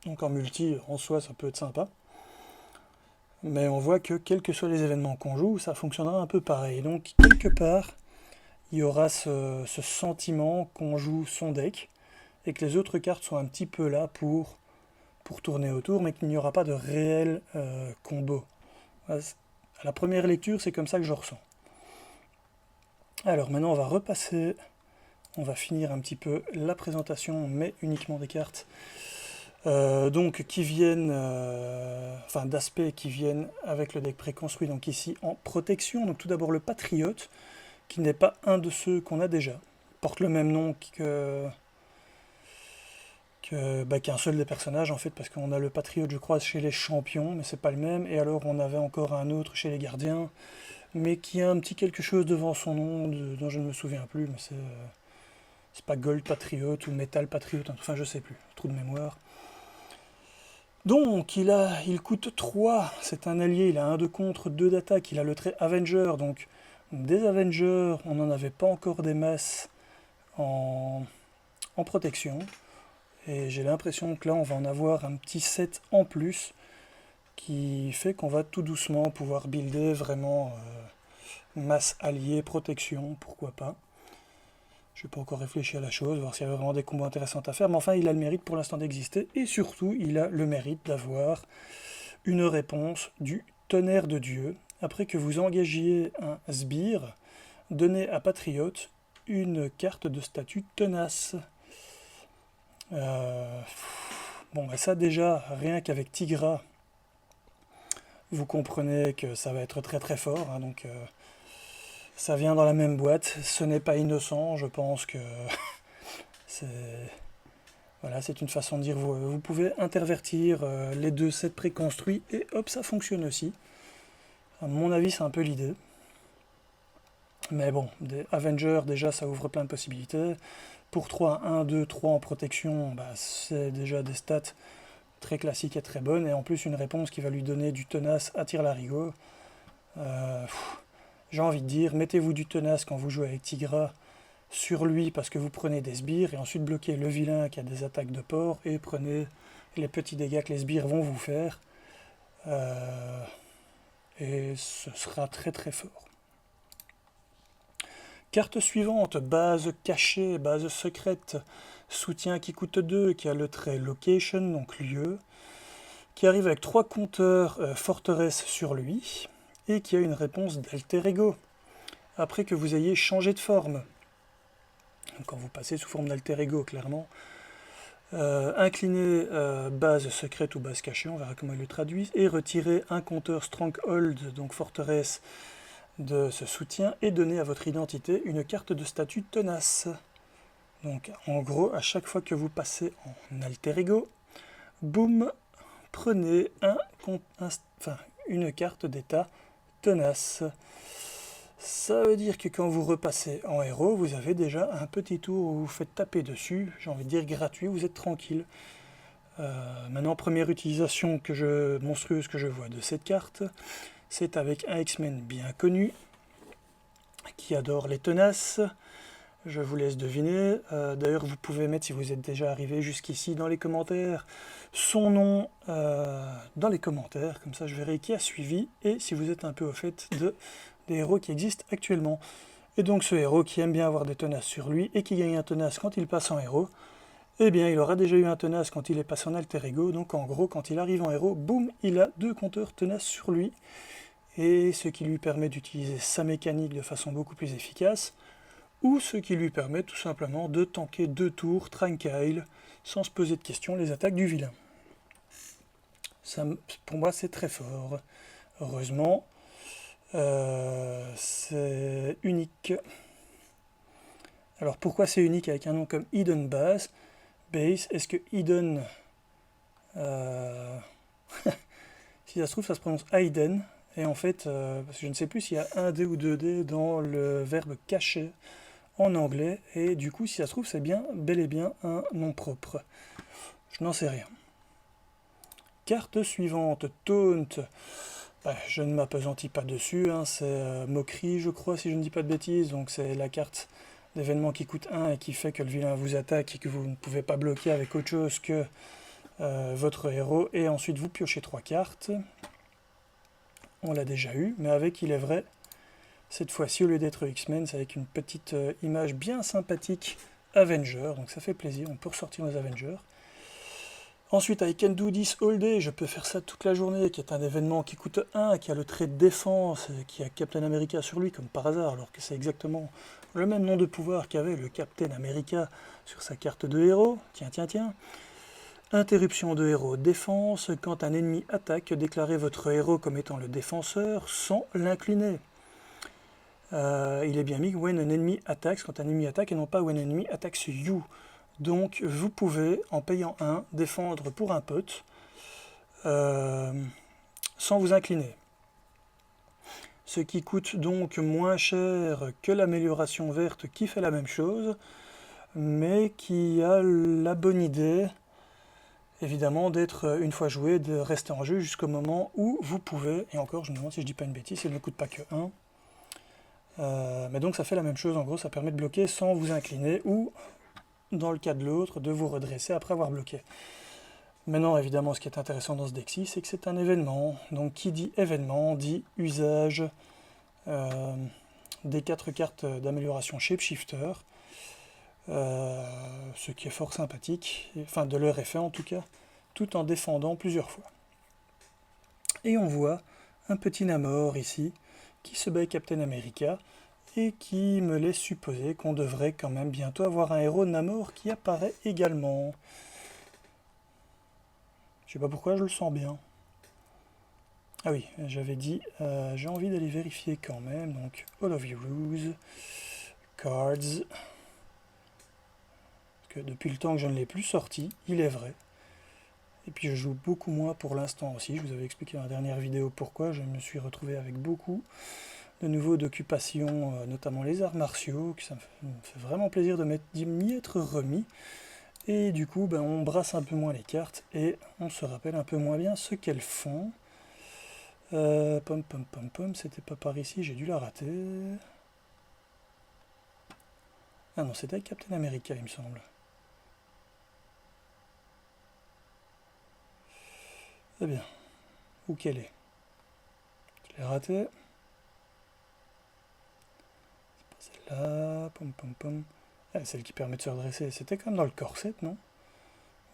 Donc en multi, en soi, ça peut être sympa. Mais on voit que quels que soient les événements qu'on joue, ça fonctionnera un peu pareil. Donc quelque part, il y aura ce sentiment qu'on joue son deck et que les autres cartes sont un petit peu là pour tourner autour, mais qu'il n'y aura pas de réel combo. À la première lecture, c'est comme ça que je ressens. Alors maintenant, on va repasser, on va finir un petit peu la présentation, mais uniquement des cartes. Donc qui viennent, d'aspects qui viennent avec le deck préconstruit, donc ici en protection. Donc tout d'abord le Patriote, qui n'est pas un de ceux qu'on a déjà, porte le même nom qu'un seul des personnages en fait, parce qu'on a le Patriote je crois chez les champions, mais c'est pas le même, et alors on avait encore un autre chez les gardiens, mais qui a un petit quelque chose devant son nom, dont je ne me souviens plus, mais c'est pas Gold Patriote ou Metal Patriote, enfin je sais plus, trou de mémoire. Donc, il coûte 3, c'est un allié, il a 1 de contre, 2 d'attaque, il a le trait Avenger, donc des Avengers, on n'en avait pas encore des masses en protection. Et j'ai l'impression que là, on va en avoir un petit set en plus, qui fait qu'on va tout doucement pouvoir builder vraiment masse alliée, protection, pourquoi pas. Je n'ai pas encore réfléchi à la chose, voir s'il y avait vraiment des combos intéressants à faire, mais enfin il a le mérite pour l'instant d'exister, et surtout il a le mérite d'avoir une réponse du tonnerre de Dieu. Après que vous engagiez un sbire, donnez à Patriote une carte de statut tenace. Bon, ça déjà, rien qu'avec Tigra, vous comprenez que ça va être très très fort, hein, donc ça vient dans la même boîte, ce n'est pas innocent, je pense que c'est une façon de dire, vous pouvez intervertir les deux sets préconstruits et hop, ça fonctionne aussi. À mon avis, c'est un peu l'idée. Mais bon, des Avengers, déjà, ça ouvre plein de possibilités. Pour 3, 1, 2, 3 en protection, c'est déjà des stats très classiques et très bonnes, et en plus une réponse qui va lui donner du tenace à tire-larigot. J'ai envie de dire, mettez-vous du tenace quand vous jouez avec Tigra, sur lui parce que vous prenez des sbires, et ensuite bloquez le vilain qui a des attaques de porc, et prenez les petits dégâts que les sbires vont vous faire. Et ce sera très très fort. Carte suivante, base cachée, base secrète, soutien qui coûte 2, qui a le trait location, donc lieu, qui arrive avec 3 compteurs forteresse sur lui, et qui a une réponse d'alter ego, après que vous ayez changé de forme. Quand vous passez sous forme d'alter ego, clairement. Incliner base secrète ou base cachée, on verra comment il le traduit, et retirer un compteur stronghold, donc forteresse, de ce soutien, et donner à votre identité une carte de statut tenace. Donc en gros, à chaque fois que vous passez en alter ego, boum, prenez une carte d'état tenace. Ça veut dire que quand vous repassez en héros, vous avez déjà un petit tour où vous faites taper dessus, j'ai envie de dire gratuit, vous êtes tranquille. Maintenant, première utilisation monstrueuse que je vois de cette carte, c'est avec un X-Men bien connu, qui adore les tenaces. Je vous laisse deviner. D'ailleurs, vous pouvez mettre, si vous êtes déjà arrivé jusqu'ici, dans les commentaires, son nom dans les commentaires. Comme ça, je verrai qui a suivi et si vous êtes un peu au fait des héros qui existent actuellement. Et donc, ce héros qui aime bien avoir des tenaces sur lui et qui gagne un tenace quand il passe en héros, eh bien, il aura déjà eu un tenace quand il est passé en alter ego. Donc, en gros, quand il arrive en héros, boum, il a 2 compteurs tenaces sur lui. Et ce qui lui permet d'utiliser sa mécanique de façon beaucoup plus efficace, ou ce qui lui permet tout simplement de tanker 2 tours tranquille, sans se poser de questions, les attaques du vilain. Ça, pour moi, c'est très fort. Heureusement, c'est unique. Alors pourquoi c'est unique avec un nom comme Hidden Base? Est-ce que Hidden... si ça se trouve, ça se prononce Hidden. Et en fait, parce que je ne sais plus s'il y a un D ou 2D dans le verbe cacher en anglais. Et du coup, si ça se trouve, c'est bien, bel et bien un nom propre. Je n'en sais rien. Carte suivante, Taunt. Je ne m'appesantis pas dessus, hein, c'est moquerie, je crois, si je ne dis pas de bêtises. Donc c'est la carte d'événement qui coûte 1 et qui fait que le vilain vous attaque et que vous ne pouvez pas bloquer avec autre chose que votre héros. Et ensuite, vous piochez 3 cartes. On l'a déjà eu, mais avec, il est vrai, cette fois-ci, au lieu d'être X-Men, c'est avec une petite image bien sympathique Avenger. Donc ça fait plaisir, on peut ressortir nos Avengers. Ensuite, I Can Do This All Day, je peux faire ça toute la journée, qui est un événement qui coûte 1, qui a le trait de défense, qui a Captain America sur lui, comme par hasard, alors que c'est exactement le même nom de pouvoir qu'avait le Captain America sur sa carte de héros. Tiens. Interruption de héros, défense. Quand un ennemi attaque, déclarez votre héros comme étant le défenseur sans l'incliner. Il est bien mis when an enemy attacks, quand un ennemi attaque, et non pas when an enemy attacks you. Donc vous pouvez, en payant 1, défendre pour un pote sans vous incliner. Ce qui coûte donc moins cher que l'amélioration verte qui fait la même chose, mais qui a la bonne idée, évidemment, d'être, une fois joué, de rester en jeu jusqu'au moment où vous pouvez, et encore je me demande si je dis pas une bêtise, il ne coûte pas que 1. Mais donc ça fait la même chose, en gros ça permet de bloquer sans vous incliner, ou dans le cas de l'autre, de vous redresser après avoir bloqué. Maintenant, évidemment, ce qui est intéressant dans ce deck-ci, c'est que c'est un événement. Donc, qui dit événement, dit usage des 4 cartes d'amélioration Shapeshifter. Ce qui est fort sympathique, enfin de leur effet en tout cas, tout en défendant plusieurs fois. Et on voit un petit Namor ici, qui se bat avec Captain America, et qui me laisse supposer qu'on devrait quand même bientôt avoir un héros Namor qui apparaît également. Je sais pas pourquoi, je le sens bien. Ah oui, j'avais dit, j'ai envie d'aller vérifier quand même, donc All of Heroes, Cards, parce que depuis le temps que je ne l'ai plus sorti, il est vrai. Et puis je joue beaucoup moins pour l'instant aussi, je vous avais expliqué dans la dernière vidéo pourquoi, je me suis retrouvé avec beaucoup de nouveaux d'occupations, notamment les arts martiaux, que ça me fait vraiment plaisir de m'y être remis. Et du coup, on brasse un peu moins les cartes et on se rappelle un peu moins bien ce qu'elles font. C'était pas par ici, j'ai dû la rater. Ah non, c'était Captain America, il me semble. Eh bien, où qu'elle est? Je l'ai raté. C'est pas celle-là. Pom pom pom. Ah, celle qui permet de se redresser. C'était quand même dans le corset, non?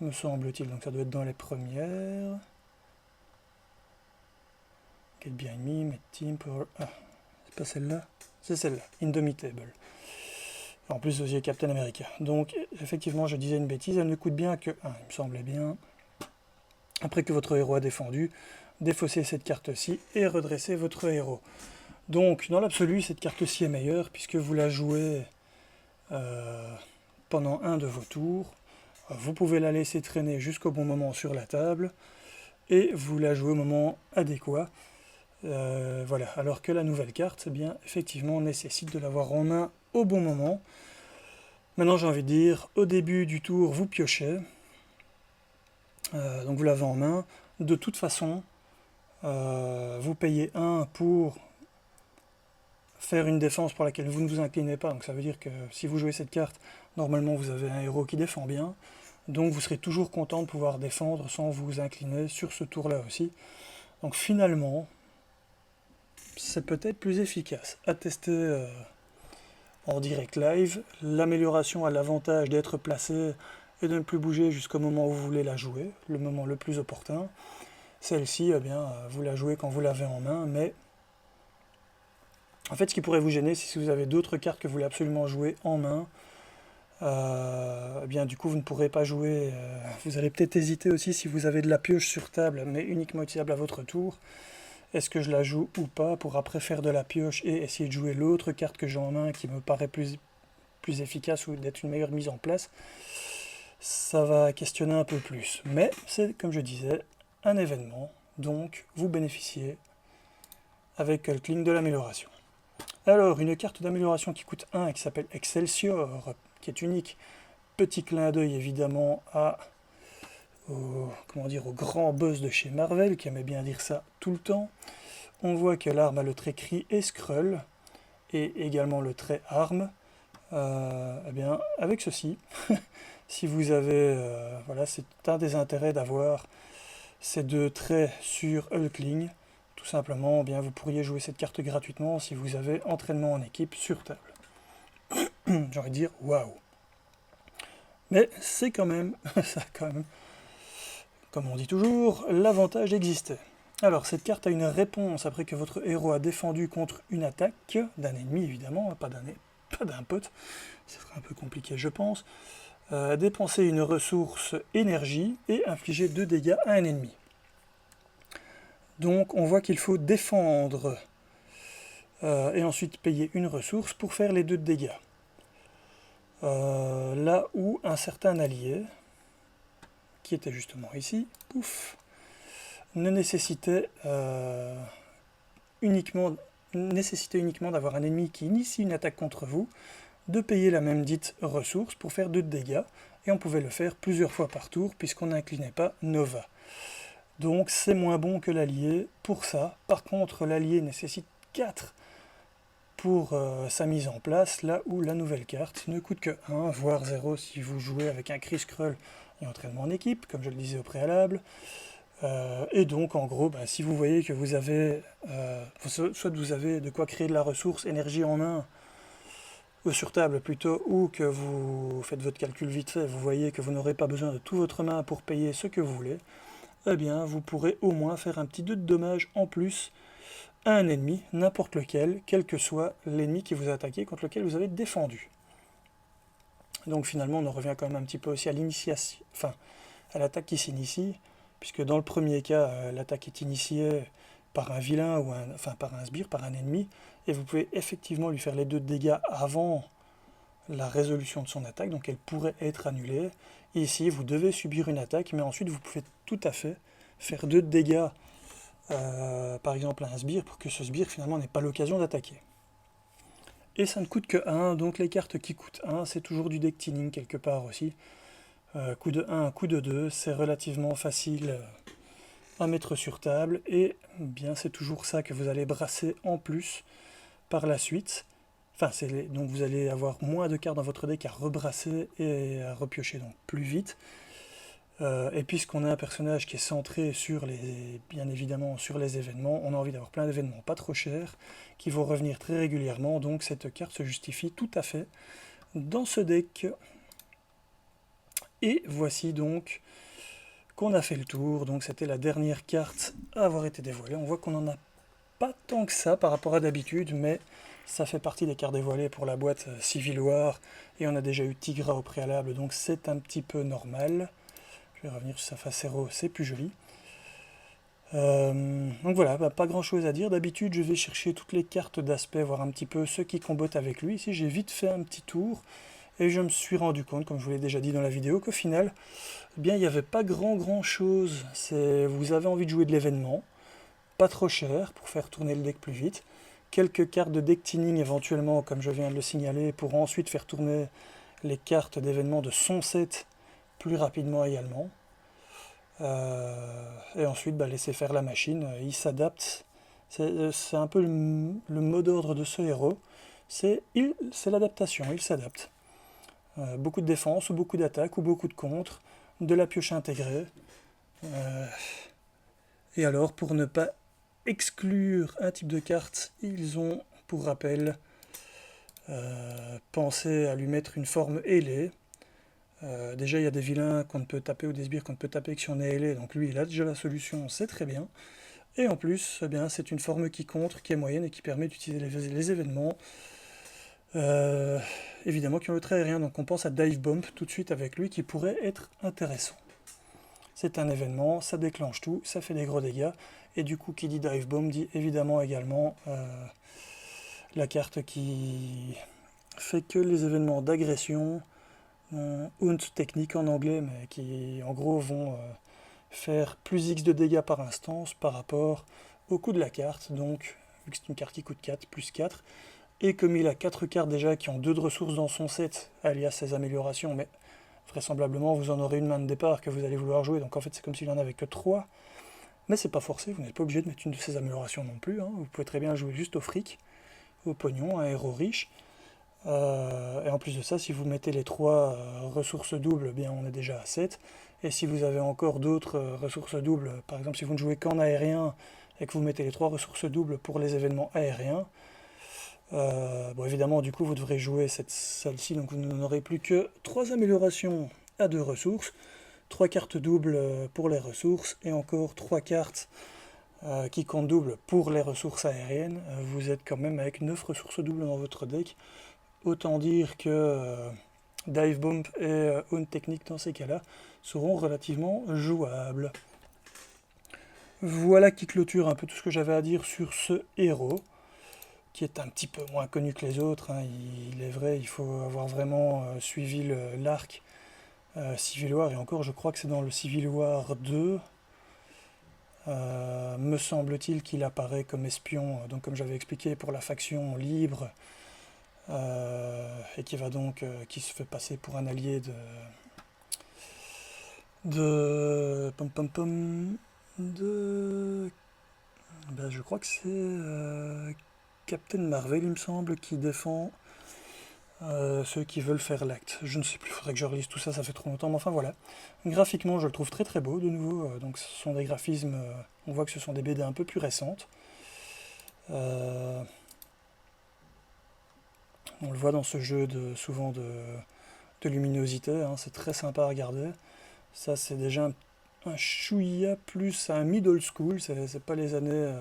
Me semble-t-il. Donc ça doit être dans les premières. Get behind me, my team, power... Ah, c'est pas celle-là? C'est celle-là. Indomitable. En plus, aussi Captain America. Donc, effectivement, je disais une bêtise. Elle ne coûte bien que 1, il me semblait bien. Après que votre héros a défendu, défaussez cette carte-ci et redressez votre héros. Donc, dans l'absolu, cette carte-ci est meilleure puisque vous la jouez pendant un de vos tours. Vous pouvez la laisser traîner jusqu'au bon moment sur la table et vous la jouez au moment adéquat. Voilà. Alors que la nouvelle carte, eh bien, effectivement, nécessite de l'avoir en main au bon moment. Maintenant, j'ai envie de dire, au début du tour, vous piochez. Donc vous l'avez en main. De toute façon, vous payez 1 pour faire une défense pour laquelle vous ne vous inclinez pas. Donc ça veut dire que si vous jouez cette carte, normalement vous avez un héros qui défend bien. Donc vous serez toujours content de pouvoir défendre sans vous incliner sur ce tour-là aussi. Donc finalement, c'est peut-être plus efficace à tester en direct live. L'amélioration a l'avantage d'être placée et de ne plus bouger jusqu'au moment où vous voulez la jouer, le moment le plus opportun. Celle-ci, eh bien, vous la jouez quand vous l'avez en main, mais en fait, ce qui pourrait vous gêner, c'est si vous avez d'autres cartes que vous voulez absolument jouer en main. Eh bien, du coup, vous ne pourrez pas jouer. Vous allez peut-être hésiter aussi si vous avez de la pioche sur table, mais uniquement utilisable à votre tour. Est-ce que je la joue ou pas pour après faire de la pioche et essayer de jouer l'autre carte que j'ai en main qui me paraît plus efficace ou d'être une meilleure mise en place? Ça va questionner un peu plus. Mais c'est, comme je disais, un événement. Donc, vous bénéficiez avec Hulkling de l'amélioration. Alors, une carte d'amélioration qui coûte 1 et qui s'appelle Excelsior, qui est unique. Petit clin d'œil évidemment au grand boss de chez Marvel, qui aimait bien dire ça tout le temps. On voit que l'arme a le trait cri et Skrull, et également le trait arme. Eh bien, avec ceci, si vous avez... voilà, c'est un des intérêts d'avoir ces deux traits sur Hulkling. Tout simplement, eh bien, vous pourriez jouer cette carte gratuitement si vous avez entraînement en équipe sur table. J'ai envie de dire, waouh! Mais c'est quand même, ça quand même, comme on dit toujours, l'avantage d'exister. Alors, cette carte a une réponse après que votre héros a défendu contre une attaque d'un ennemi, évidemment, pas d'un pote, ce serait un peu compliqué, je pense. Dépenser une ressource énergie et infliger 2 dégâts à un ennemi. Donc, on voit qu'il faut défendre et ensuite payer une ressource pour faire les 2 dégâts. Là où un certain allié, qui était justement ici, pouf, ne nécessitait uniquement d'avoir un ennemi qui initie une attaque contre vous, de payer la même dite ressource pour faire 2 dégâts, et on pouvait le faire plusieurs fois par tour puisqu'on n'inclinait pas Nova. Donc c'est moins bon que l'allié pour ça. Par contre, l'allié nécessite 4 pour sa mise en place, là où la nouvelle carte ne coûte que 1, voire 0 si vous jouez avec un Chris Skrull et entraînement en équipe, comme je le disais au préalable. Et donc, en gros, si vous voyez que vous avez, soit vous avez de quoi créer de la ressource énergie en main, ou sur table plutôt, ou que vous faites votre calcul vite fait, vous voyez que vous n'aurez pas besoin de tout votre main pour payer ce que vous voulez, eh bien, vous pourrez au moins faire un petit 2 de dommages en plus à un ennemi, n'importe lequel, quel que soit l'ennemi qui vous a attaqué, contre lequel vous avez défendu. Donc finalement, on en revient quand même un petit peu aussi à l'initiation, enfin, à l'attaque qui s'initie, puisque dans le premier cas, l'attaque est initiée par un vilain, ou par un sbire, par un ennemi, et vous pouvez effectivement lui faire les 2 dégâts avant la résolution de son attaque, donc elle pourrait être annulée. Et ici, vous devez subir une attaque, mais ensuite vous pouvez tout à fait faire 2 dégâts, par exemple à un sbire, pour que ce sbire finalement n'ait pas l'occasion d'attaquer. Et ça ne coûte que 1, donc les cartes qui coûtent 1, c'est toujours du deck thinning quelque part aussi. Coup de 1, coup de 2, c'est relativement facile à mettre sur table, et bien c'est toujours ça que vous allez brasser en plus par la suite. Enfin, donc vous allez avoir moins de cartes dans votre deck à rebrasser et à repiocher, donc plus vite. Et puisqu'on a un personnage qui est centré sur bien évidemment sur les événements, on a envie d'avoir plein d'événements pas trop chers, qui vont revenir très régulièrement, donc cette carte se justifie tout à fait dans ce deck. Et voici donc qu'on a fait le tour, donc c'était la dernière carte à avoir été dévoilée. On voit qu'on n'en a pas tant que ça par rapport à d'habitude, mais ça fait partie des cartes dévoilées pour la boîte Civil War, et on a déjà eu Tigra au préalable, donc c'est un petit peu normal. Je vais revenir sur sa face héros, c'est plus joli. Donc voilà, pas grand chose à dire. D'habitude, je vais chercher toutes les cartes d'aspect, voir un petit peu ceux qui combattent avec lui. Ici, j'ai vite fait un petit tour, et je me suis rendu compte, comme je vous l'ai déjà dit dans la vidéo, qu'au final, eh bien, il n'y avait pas grand chose. Vous avez envie de jouer de l'événement, pas trop cher pour faire tourner le deck plus vite. Quelques cartes de deck thinning éventuellement, comme je viens de le signaler, pour ensuite faire tourner les cartes d'événements de son set plus rapidement également. Et ensuite laisser faire la machine, il s'adapte. C'est un peu le mot d'ordre de ce héros, c'est l'adaptation, il s'adapte. Beaucoup de défense, ou beaucoup d'attaque, ou beaucoup de contre, de la pioche intégrée. Et alors, pour ne pas exclure un type de carte, ils ont, pour rappel, pensé à lui mettre une forme ailée. Déjà, il y a des vilains qu'on ne peut taper, ou des sbires qu'on ne peut taper que si on est ailé, donc lui, il a déjà la solution, c'est très bien. Et en plus, eh bien, c'est une forme qui contre, qui est moyenne et qui permet d'utiliser les événements. Évidemment, qui ont le trait aérien, donc on pense à Dive Bomb tout de suite avec lui, qui pourrait être intéressant. C'est un événement, ça déclenche tout, ça fait des gros dégâts, et du coup, qui dit Dive Bomb dit évidemment également la carte qui fait que les événements d'agression, Hunt technique en anglais, mais qui en gros vont faire plus X de dégâts par instance par rapport au coût de la carte, donc vu que c'est une carte qui coûte 4, plus 4, et comme il a 4 cartes déjà qui ont 2 de ressources dans son set, alias ses améliorations, mais vraisemblablement vous en aurez une main de départ que vous allez vouloir jouer, donc en fait c'est comme s'il en avait que 3, mais c'est pas forcé, vous n'êtes pas obligé de mettre une de ces améliorations non plus, vous pouvez très bien jouer juste au fric, au pognon, un héros riche. Et en plus de ça, si vous mettez les 3 ressources doubles, eh bien on est déjà à 7. Et si vous avez encore d'autres ressources doubles, par exemple si vous ne jouez qu'en aérien et que vous mettez les 3 ressources doubles pour les événements aériens, bon évidemment du coup vous devrez jouer celle-ci, donc vous n'aurez plus que 3 améliorations à 2 ressources, 3 cartes doubles pour les ressources et encore 3 cartes qui comptent double pour les ressources aériennes. Vous êtes quand même avec 9 ressources doubles dans votre deck. Autant dire que Dive Bomb et Hunt Technique dans ces cas-là seront relativement jouables. Voilà qui clôture un peu tout ce que j'avais à dire sur ce héros, qui est un petit peu moins connu que les autres. Il est vrai, il faut avoir vraiment suivi l'arc Civil War, et encore je crois que c'est dans le Civil War 2, me semble-t-il qu'il apparaît comme espion, donc comme j'avais expliqué pour la faction libre, et qui va donc qui se fait passer pour un allié je crois que c'est Captain Marvel, il me semble, qui défend ceux qui veulent faire l'acte. Je ne sais plus, il faudrait que je relise tout ça, ça fait trop longtemps, mais enfin voilà. Graphiquement, je le trouve très beau, de nouveau, donc ce sont des graphismes, on voit que ce sont des BD un peu plus récentes. On le voit dans ce jeu souvent de luminosité, c'est très sympa à regarder. Ça c'est déjà un chouïa plus un middle school, c'est pas les années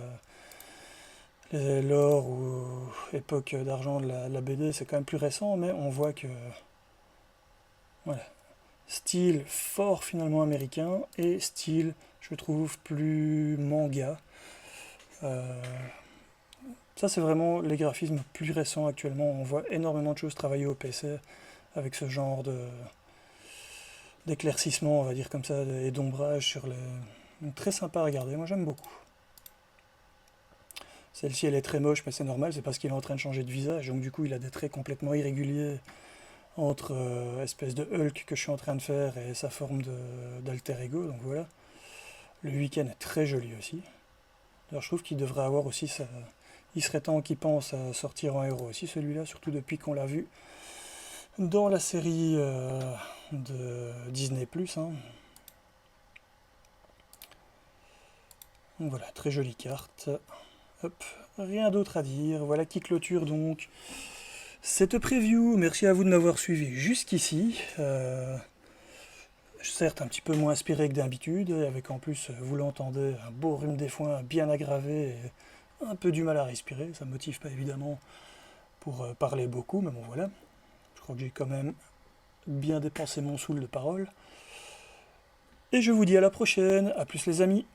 l'or ou époque d'argent de la BD, c'est quand même plus récent, mais on voit que voilà, style fort finalement américain et style je trouve plus manga. Ça c'est vraiment les graphismes plus récents actuellement, on voit énormément de choses travaillées au PC avec ce genre d'éclaircissement, on va dire comme ça, et d'ombrage sur les... Très sympa à regarder, moi j'aime beaucoup. Celle-ci elle est très moche, mais c'est normal, c'est parce qu'il est en train de changer de visage, donc du coup il a des traits complètement irréguliers entre espèce de Hulk que je suis en train de faire et sa forme d'alter ego, donc voilà. Le week-end est très joli aussi. Alors je trouve qu'il devrait avoir aussi Il serait temps qu'il pense à sortir en héros aussi celui-là, surtout depuis qu'on l'a vu dans la série de Disney+. Hein. Donc voilà, très jolie carte. Hop, rien d'autre à dire. Voilà qui clôture donc cette preview. Merci à vous de m'avoir suivi jusqu'ici. Certes un petit peu moins inspiré que d'habitude, avec en plus, vous l'entendez, un beau rhume des foins bien aggravé et un peu du mal à respirer. Ça me motive pas évidemment pour parler beaucoup, mais bon voilà. Je crois que j'ai quand même bien dépensé mon saoul de parole. Et je vous dis à la prochaine. À plus les amis.